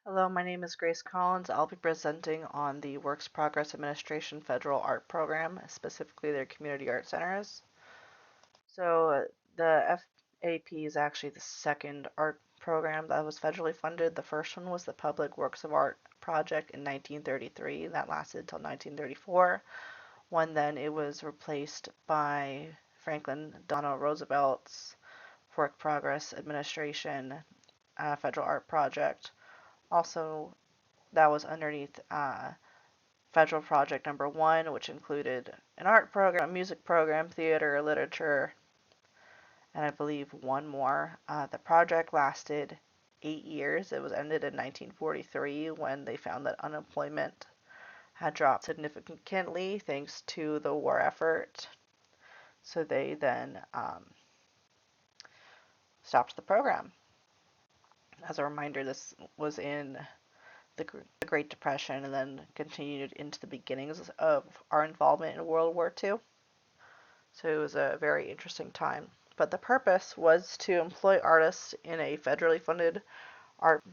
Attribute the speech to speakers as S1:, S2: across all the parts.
S1: Hello, my name is Grace Collins. I'll be presenting on the Works Progress Administration Federal Art Program, specifically their community art centers. The FAP is actually the second art program that was federally funded. The first one was the Public Works of Art project in 1933. That lasted until 1934, when then it was replaced by Franklin Delano Roosevelt's Work Progress Administration Federal Art Project. Also, that was underneath federal project number one, which included an art program, a music program, theater, literature, and I believe one more. The project lasted 8 years. It was ended in 1943 when they found that unemployment had dropped significantly thanks to the war effort. So they then stopped the program. As a reminder, this was in the Great Depression and then continued into the beginnings of our involvement in World War II. So it was a very interesting time. But the purpose was to employ artists in a federally funded art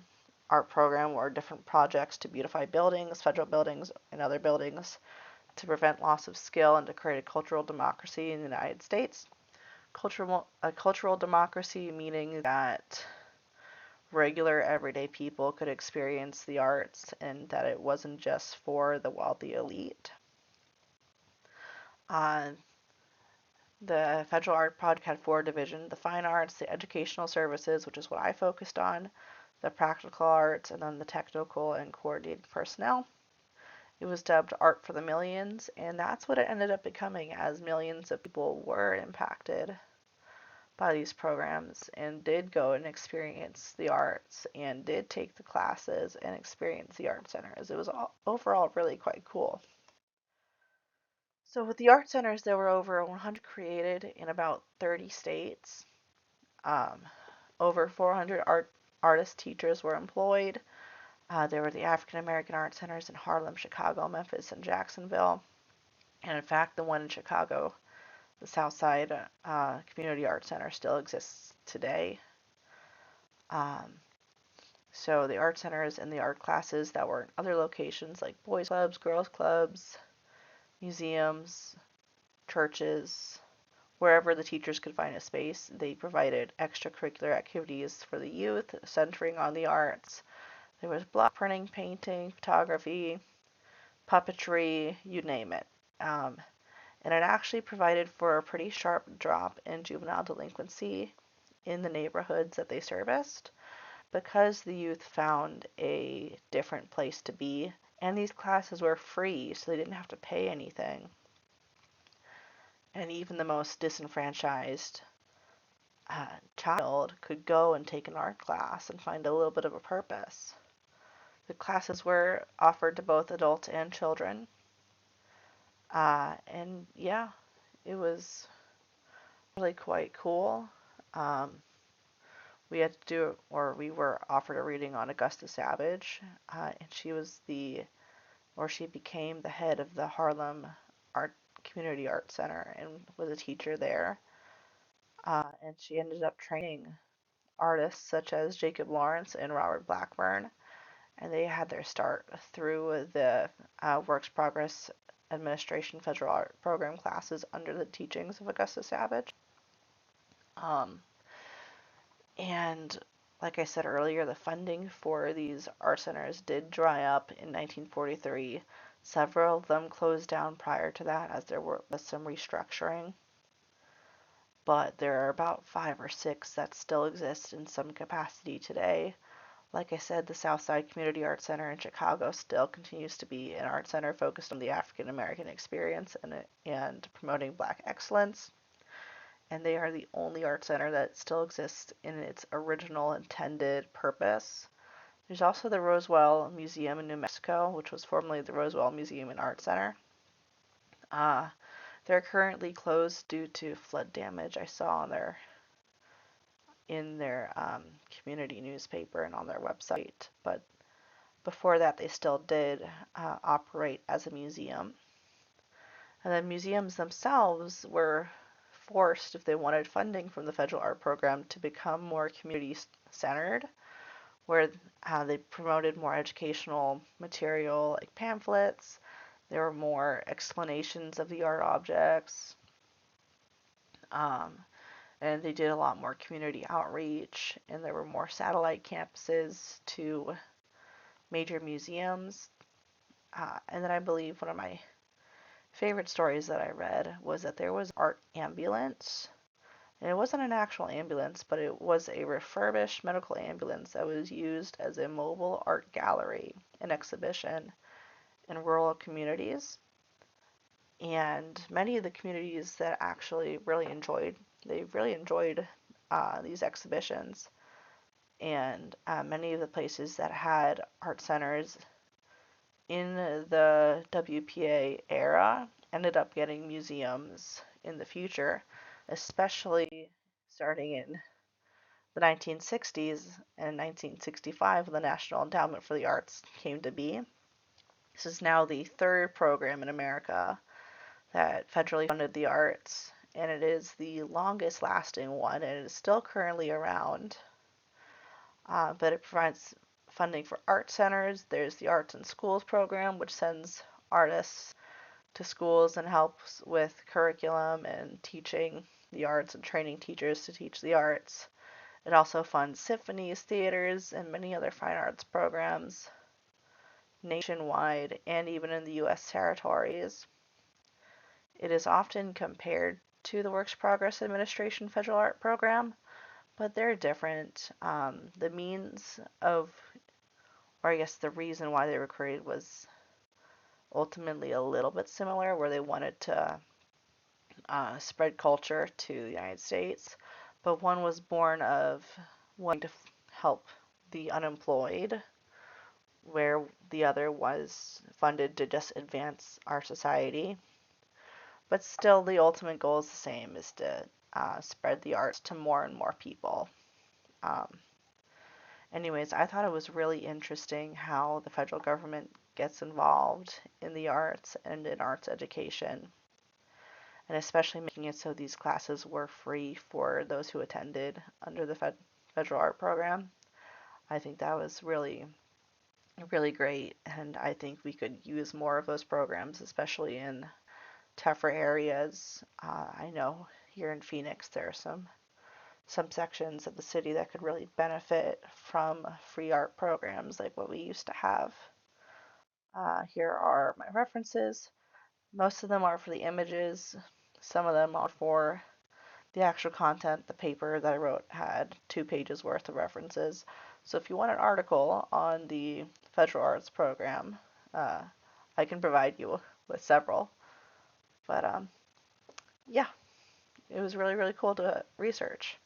S1: art program or different projects to beautify buildings, federal buildings, and other buildings, to prevent loss of skill and to create a cultural democracy in the United States. A cultural democracy meaning that regular everyday people could experience the arts and that it wasn't just for the wealthy elite. Uh, the Federal Art Project had four divisions: the fine arts, the educational services, which is what I focused on, the practical arts, and then the technical and coordinating personnel. It was dubbed Art for the Millions, and that's what it ended up becoming, as millions of people were impacted by these programs and did go and experience the arts and did take the classes and experience the art centers. It was overall really quite cool. So with the art centers, there were over 100 created in about 30 states. Um, Over 400 artist teachers were employed. There were the African American art centers in Harlem, Chicago, Memphis, and Jacksonville. And in fact, the one in Chicago, the Southside Community Art Center, still exists today. Um, So the art centers and the art classes that were in other locations like boys clubs, girls clubs, museums, churches, wherever the teachers could find a space, they provided extracurricular activities for the youth centering on the arts. There was block printing, painting, photography, puppetry, you name it. Um, and it actually provided for a pretty sharp drop in juvenile delinquency in the neighborhoods that they serviced, because the youth found a different place to be, and these classes were free, so they didn't have to pay anything. And even the most disenfranchised child could go and take an art class and find a little bit of a purpose. The classes were offered to both adults and children. And yeah, it was really quite cool. Um, we had to do, or we were offered a reading on Augusta Savage, and she became the head of the Harlem Art Community Art Center and was a teacher there. And she ended up training artists such as Jacob Lawrence and Robert Blackburn, and they had their start through the Works Progress Administration Federal Art Program classes under the teachings of Augusta Savage. Um, and like I said earlier, the funding for these art centers did dry up in 1943. Several of them closed down prior to that as there was some restructuring, but there are about five or six that still exist in some capacity today. Like I said, the Southside Community Art Center in Chicago still continues to be an art center focused on the African American experience and promoting Black excellence. And they are the only art center that still exists in its original intended purpose. There's also the Roswell Museum in New Mexico, which was formerly the Roswell Museum and Art Center. Uh, they're currently closed due to flood damage. I saw on their community newspaper and on their website, but before that they still did operate as a museum. And the museums themselves were forced, if they wanted funding from the federal art program, to become more community centered, where they promoted more educational material like pamphlets. There were more explanations of the art objects. Um, and they did a lot more community outreach, and there were more satellite campuses to major museums. And then I believe one of my favorite stories that I read was that there was art ambulance. And it wasn't an actual ambulance, but it was a refurbished medical ambulance that was used as a mobile art gallery and exhibition in rural communities. And many of the communities that actually they really enjoyed these exhibitions. And many of the places that had art centers in the WPA era ended up getting museums in the future, especially starting in the 1960s and 1965 when the National Endowment for the Arts came to be. This is now the third program in America that federally funded the arts, and it is the longest lasting one, and it is still currently around. But it provides funding for art centers. There's the Arts in Schools program, which sends artists to schools and helps with curriculum and teaching the arts and training teachers to teach the arts. It also funds symphonies, theaters, and many other fine arts programs nationwide and even in the U.S. territories. It is often compared to the Works Progress Administration Federal Art Program, but they're different. The means of, or I guess the reason why they were created was ultimately a little bit similar, where they wanted to spread culture to the United States, but one was born of wanting to help the unemployed, where the other was funded to just advance our society. But still, the ultimate goal is the same, is to spread the arts to more and more people. Um, Anyways, I thought it was really interesting how the federal government gets involved in the arts and in arts education, and especially making it so these classes were free for those who attended under the federal art program. I think that was really, really great, and I think we could use more of those programs, especially in tougher areas. I know here in Phoenix there are some sections of the city that could really benefit from free art programs like what we used to have. Here are my references. Most of them are for the images. Some of them are for the actual content. The paper that I wrote had 2 pages worth of references. So if you want an article on the federal arts program, uh, I can provide you with several. But yeah, it was really, really cool to research.